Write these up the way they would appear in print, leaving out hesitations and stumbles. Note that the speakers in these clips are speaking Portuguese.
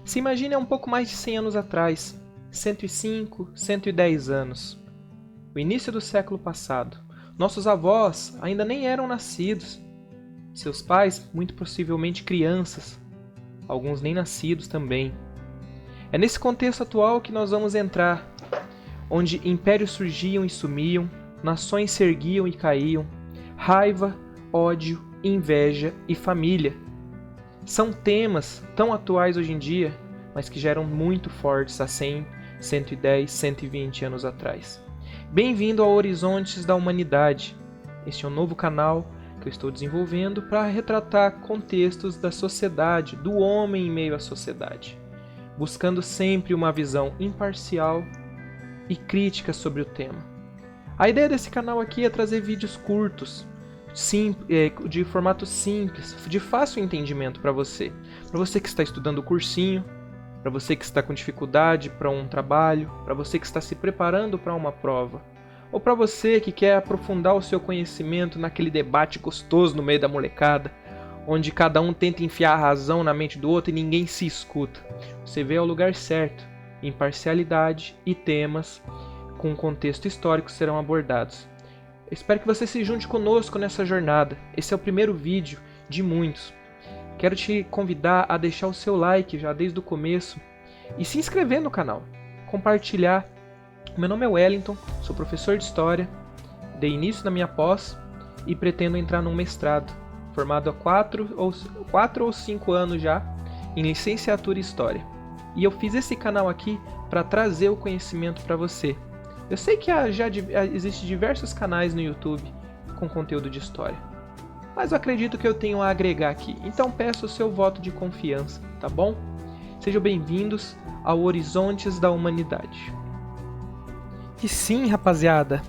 Se imagine há um pouco mais de 100 anos atrás, 105, 110 anos. O início do século passado. Nossos avós ainda nem eram nascidos. Seus pais, muito possivelmente crianças. Alguns nem nascidos também. É nesse contexto atual que nós vamos entrar, onde impérios surgiam e sumiam, nações se erguiam e caíam, raiva, ódio, inveja e família. São temas tão atuais hoje em dia, mas que já eram muito fortes há 100, 110, 120 anos atrás. Bem-vindo ao Horizontes da Humanidade. Este é um novo canal que eu estou desenvolvendo para retratar contextos da sociedade, do homem em meio à sociedade, buscando sempre uma visão imparcial e crítica sobre o tema. A ideia desse canal aqui é trazer vídeos curtos, de formato simples, de fácil entendimento para você que está estudando o cursinho, para você que está com dificuldade para um trabalho, para você que está se preparando para uma prova, ou para você que quer aprofundar o seu conhecimento naquele debate gostoso no meio da molecada, onde cada um tenta enfiar a razão na mente do outro e ninguém se escuta. Você veio ao lugar certo. Imparcialidade e temas com contexto histórico serão abordados. Eu espero que você se junte conosco nessa jornada. Esse é o primeiro vídeo de muitos. Quero te convidar a deixar o seu like já desde o começo e se inscrever no canal, compartilhar. Meu nome é Wellington, sou professor de História, dei início na minha pós e pretendo entrar num mestrado, formado há 4 ou 5 anos já, em licenciatura em História. E eu fiz esse canal aqui para trazer o conhecimento para você. Eu sei que já existem diversos canais no YouTube com conteúdo de História, mas eu acredito que eu tenho a agregar aqui, então peço o seu voto de confiança, tá bom? Sejam bem-vindos ao Horizontes da Humanidade. E sim, rapaziada,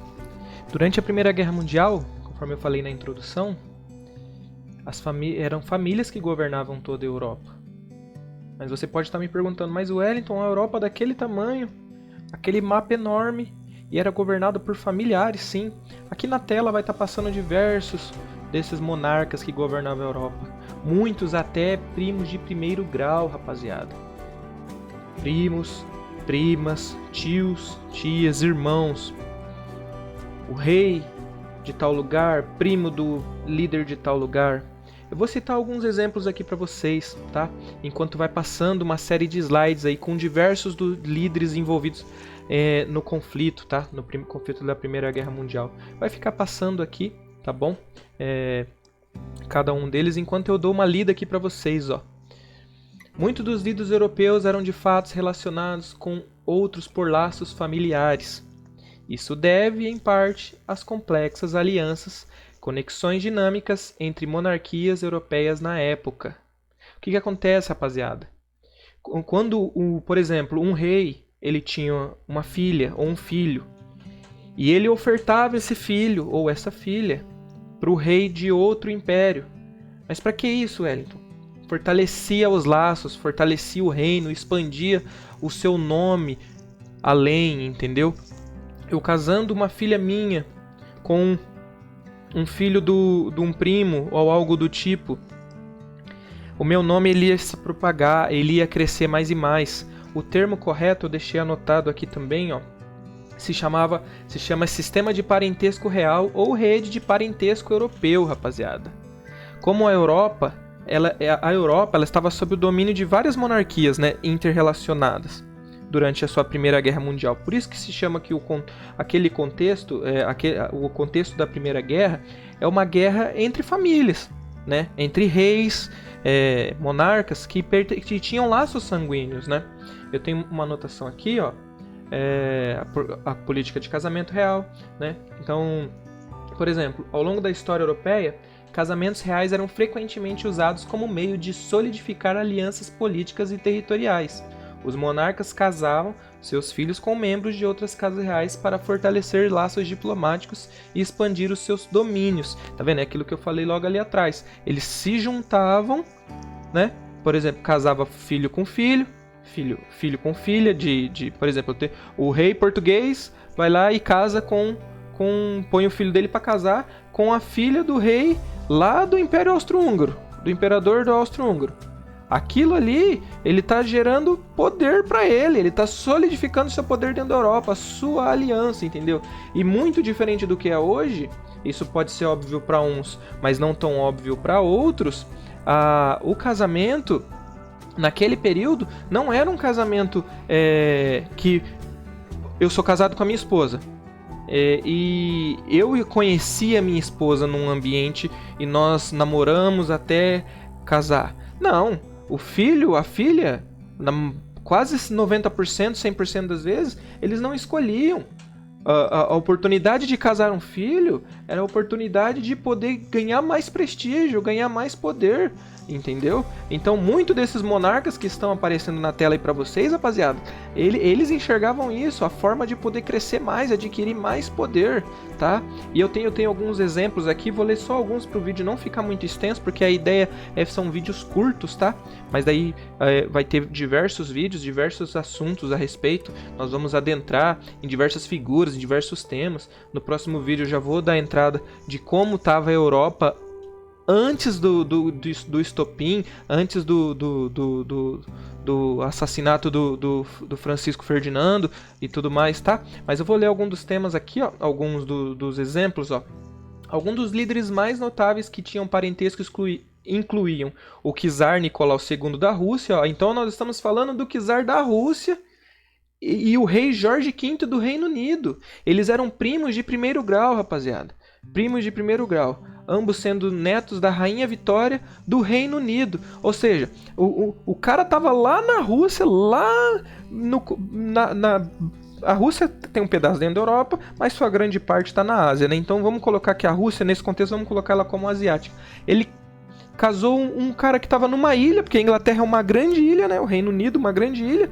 durante a Primeira Guerra Mundial, conforme eu falei na introdução, eram famílias que governavam toda a Europa. Mas você pode estar me perguntando, mas Wellington, a Europa daquele tamanho, aquele mapa enorme, e era governado por familiares, sim. Aqui na tela vai estar passando diversos desses monarcas que governavam a Europa. Muitos até primos de primeiro grau, rapaziada. Primos, primas, tios, tias, irmãos. O rei de tal lugar, primo do líder de tal lugar. Eu vou citar alguns exemplos aqui para vocês, tá? Enquanto vai passando uma série de slides aí com diversos líderes envolvidos no conflito, tá? No conflito da Primeira Guerra Mundial. Vai ficar passando aqui, tá bom? Cada um deles, enquanto eu dou uma lida aqui para vocês, ó. Muitos dos líderes europeus eram de fato relacionados com outros por laços familiares. Isso deve, em parte, às complexas alianças, conexões dinâmicas entre monarquias europeias na época. O que acontece, rapaziada? Quando, por exemplo, um rei ele tinha uma filha ou um filho, e ele ofertava esse filho ou essa filha para o rei de outro império. Mas para que isso, Wellington? Fortalecia os laços, fortalecia o reino, expandia o seu nome além, entendeu? Eu casando uma filha minha com um filho de um primo ou algo do tipo, o meu nome ele ia se propagar, ele ia crescer mais e mais. O termo correto eu deixei anotado aqui também, ó, se chama Sistema de Parentesco Real ou Rede de Parentesco Europeu, rapaziada. Como a Europa ela estava sob o domínio de várias monarquias, né, interrelacionadas durante a sua Primeira Guerra Mundial. Por isso que se chama que aquele contexto, o contexto da Primeira Guerra é uma guerra entre famílias, né? Entre reis, monarcas que tinham laços sanguíneos, né? Eu tenho uma anotação aqui, ó, a política de casamento real, né? Então, por exemplo, ao longo da história europeia, casamentos reais eram frequentemente usados como meio de solidificar alianças políticas e territoriais. Os monarcas casavam seus filhos com membros de outras casas reais para fortalecer laços diplomáticos e expandir os seus domínios. Tá vendo? É aquilo que eu falei logo ali atrás. Eles se juntavam, né? Por exemplo, casava filho com filho, filho com filha, por exemplo, o rei português vai lá e casa põe o filho dele para casar com a filha do rei lá do Império Austro-Húngaro, do imperador do Austro-Húngaro. Aquilo ali, ele está gerando poder para ele está solidificando seu poder dentro da Europa, a sua aliança, entendeu? E muito diferente do que é hoje, isso pode ser óbvio para uns, mas não tão óbvio para outros, o casamento, naquele período, não era um casamento que eu sou casado com a minha esposa. E eu conheci a minha esposa num ambiente e nós namoramos até casar. Não, o filho, a filha, quase 90%, 100% das vezes, eles não escolhiam. A oportunidade de casar um filho era a oportunidade de poder ganhar mais prestígio, ganhar mais poder, entendeu? Então, muito desses monarcas que estão aparecendo na tela aí pra vocês, rapaziada, eles enxergavam isso, a forma de poder crescer mais, adquirir mais poder, tá? E eu tenho alguns exemplos aqui, vou ler só alguns pro vídeo não ficar muito extenso, porque a ideia são vídeos curtos, tá? Mas daí vai ter diversos vídeos, diversos assuntos a respeito, nós vamos adentrar em diversas figuras, em diversos temas. No próximo vídeo eu já vou dar a entrada de como estava a Europa antes do estopim, antes do assassinato do Francisco Ferdinando e tudo mais, tá? Mas eu vou ler alguns dos temas aqui, ó, alguns dos exemplos, ó. Alguns dos líderes mais notáveis que tinham parentesco incluíam o czar Nicolau II da Rússia, ó. Então nós estamos falando do czar da Rússia e o rei Jorge V do Reino Unido. Eles eram primos de primeiro grau, rapaziada. Primos de primeiro grau. Ambos sendo netos da Rainha Vitória do Reino Unido. Ou seja, o cara tava lá na Rússia, lá a Rússia tem um pedaço dentro da Europa, mas sua grande parte está na Ásia, né? Então vamos colocar que a Rússia, nesse contexto, vamos colocar ela como asiática. Ele casou um cara que estava numa ilha, porque a Inglaterra é uma grande ilha, né? O Reino Unido, uma grande ilha,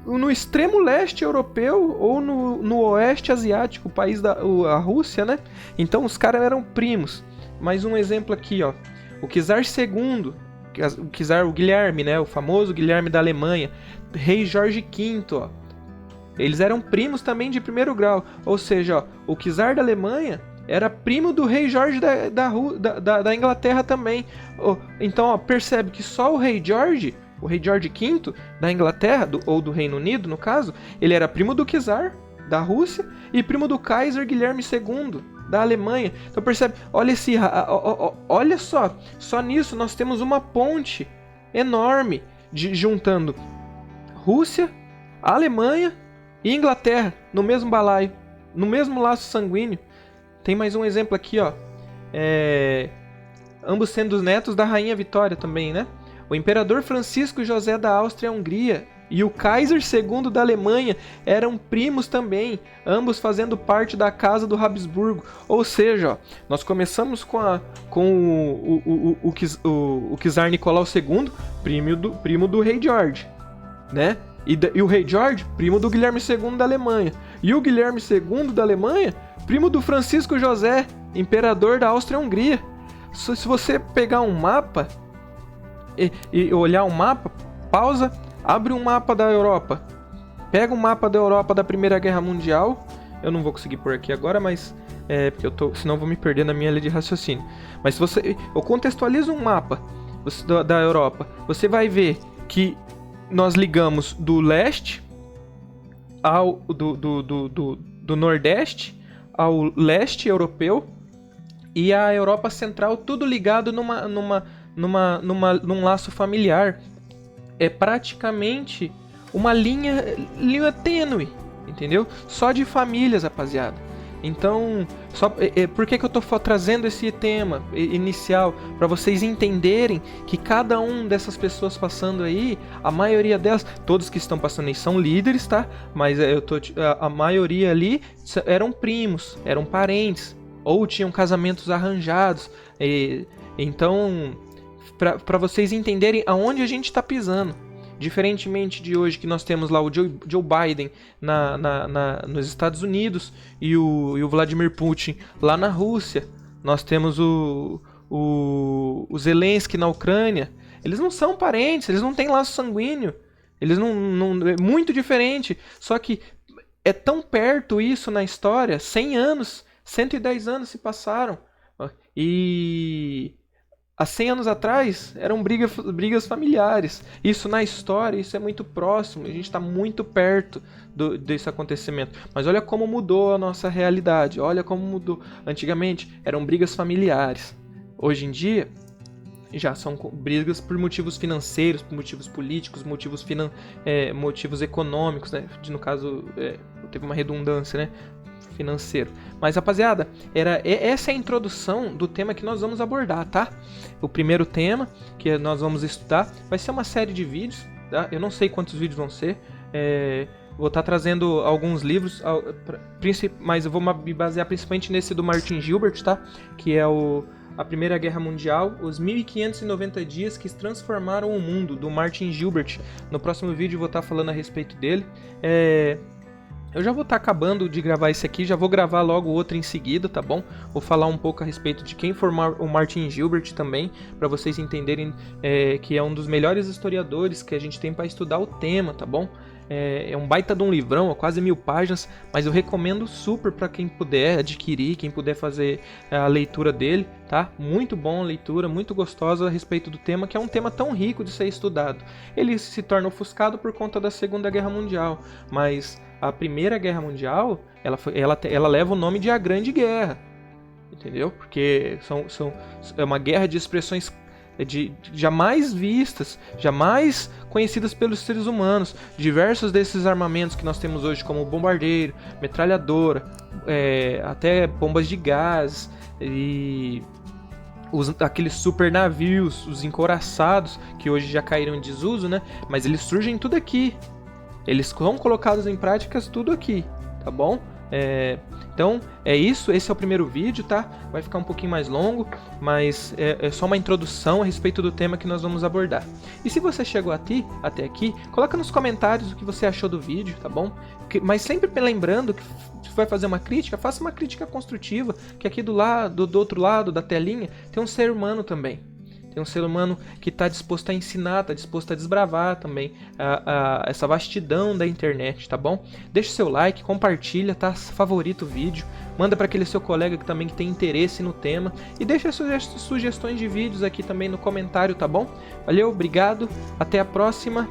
no extremo leste europeu ou no oeste asiático, o país a Rússia, né? Então os caras eram primos. Mais um exemplo aqui, ó. O czar II, o Guilherme, né? O famoso Guilherme da Alemanha, rei Jorge V, ó. Eles eram primos também de primeiro grau. Ou seja, ó, o czar da Alemanha era primo do rei Jorge da Inglaterra também. Então, ó, percebe que só o rei Jorge V da Inglaterra, ou do Reino Unido, no caso, ele era primo do czar da Rússia e primo do Kaiser Guilherme II da Alemanha. Então percebe, olha só nisso nós temos uma ponte enorme juntando Rússia, Alemanha e Inglaterra no mesmo balaio, no mesmo laço sanguíneo. Tem mais um exemplo aqui, ó. Ambos sendo os netos da Rainha Vitória também, né? O imperador Francisco José da Áustria-Hungria e o Kaiser II da Alemanha eram primos também, ambos fazendo parte da casa do Habsburgo. Ou seja, ó, nós começamos com o czar Nicolau II, primo do rei George, né? E o rei George, primo do Guilherme II da Alemanha. E o Guilherme II da Alemanha, primo do Francisco José, imperador da Áustria-Hungria. Se você pegar um mapa e olhar um mapa, pausa, abre um mapa da Europa, pega um mapa da Europa da Primeira Guerra Mundial. Eu não vou conseguir pôr aqui agora, mas porque senão eu vou me perder na minha linha de raciocínio. Mas se eu contextualizo um mapa da Europa, você vai ver que nós ligamos do leste do nordeste ao leste europeu e a Europa Central, tudo ligado num laço familiar. É praticamente uma linha tênue, entendeu? Só de famílias, rapaziada. Então, por que eu tô trazendo esse tema inicial? Para vocês entenderem que cada um dessas pessoas passando aí, a maioria delas, todos que estão passando aí são líderes, tá? Mas a maioria ali eram primos, eram parentes, ou tinham casamentos arranjados. Então, para vocês entenderem aonde a gente está pisando. Diferentemente de hoje, que nós temos lá o Joe Biden nos Estados Unidos e o Vladimir Putin lá na Rússia. Nós temos o Zelensky na Ucrânia. Eles não são parentes, eles não têm laço sanguíneo. Eles não é muito diferente. Só que é tão perto isso na história, 100 anos, 110 anos se passaram. E há 100 anos atrás eram brigas familiares. Isso na história, isso é muito próximo, a gente está muito perto desse acontecimento. Mas olha como mudou a nossa realidade, olha como mudou. Antigamente eram brigas familiares. Hoje em dia já são brigas por motivos financeiros, por motivos políticos, motivos econômicos, né? No caso, teve uma redundância, né? Financeiro. Mas, rapaziada, essa é a introdução do tema que nós vamos abordar, tá? O primeiro tema que nós vamos estudar vai ser uma série de vídeos, tá? Eu não sei quantos vídeos vão ser, vou estar trazendo alguns livros, mas eu vou me basear principalmente nesse do Martin Gilbert, tá? Que é a Primeira Guerra Mundial, os 1590 dias que transformaram o mundo, do Martin Gilbert. No próximo vídeo eu vou estar falando a respeito dele. Eu já vou estar acabando de gravar esse aqui, já vou gravar logo outro em seguida, tá bom? Vou falar um pouco a respeito de quem foi o Martin Gilbert também, para vocês entenderem que é um dos melhores historiadores que a gente tem para estudar o tema, tá bom? É um baita de um livrão, quase 1000 páginas, mas eu recomendo super para quem puder adquirir, quem puder fazer a leitura dele, tá? Muito bom a leitura, muito gostosa a respeito do tema, que é um tema tão rico de ser estudado. Ele se torna ofuscado por conta da Segunda Guerra Mundial, mas a Primeira Guerra Mundial, ela leva o nome de A Grande Guerra, entendeu? Porque é uma guerra de expressões jamais vistas, jamais conhecidas pelos seres humanos. Diversos desses armamentos que nós temos hoje, como bombardeiro, metralhadora, até bombas de gás e aqueles super navios, os encouraçados, que hoje já caíram em desuso, né? Mas eles surgem tudo aqui. Eles são colocados em práticas tudo aqui, tá bom? Então é isso, esse é o primeiro vídeo, tá? Vai ficar um pouquinho mais longo, mas é só uma introdução a respeito do tema que nós vamos abordar. E se você chegou até aqui, coloca nos comentários o que você achou do vídeo, tá bom? Mas sempre lembrando que se vai fazer uma crítica, faça uma crítica construtiva, que aqui do outro lado da telinha tem um ser humano também. Tem um ser humano que está disposto a ensinar, está disposto a desbravar também essa vastidão da internet, tá bom? Deixa o seu like, compartilha, tá? Favorita o vídeo, manda para aquele seu colega que também tem interesse no tema e deixa sugestões de vídeos aqui também no comentário, tá bom? Valeu, obrigado, até a próxima.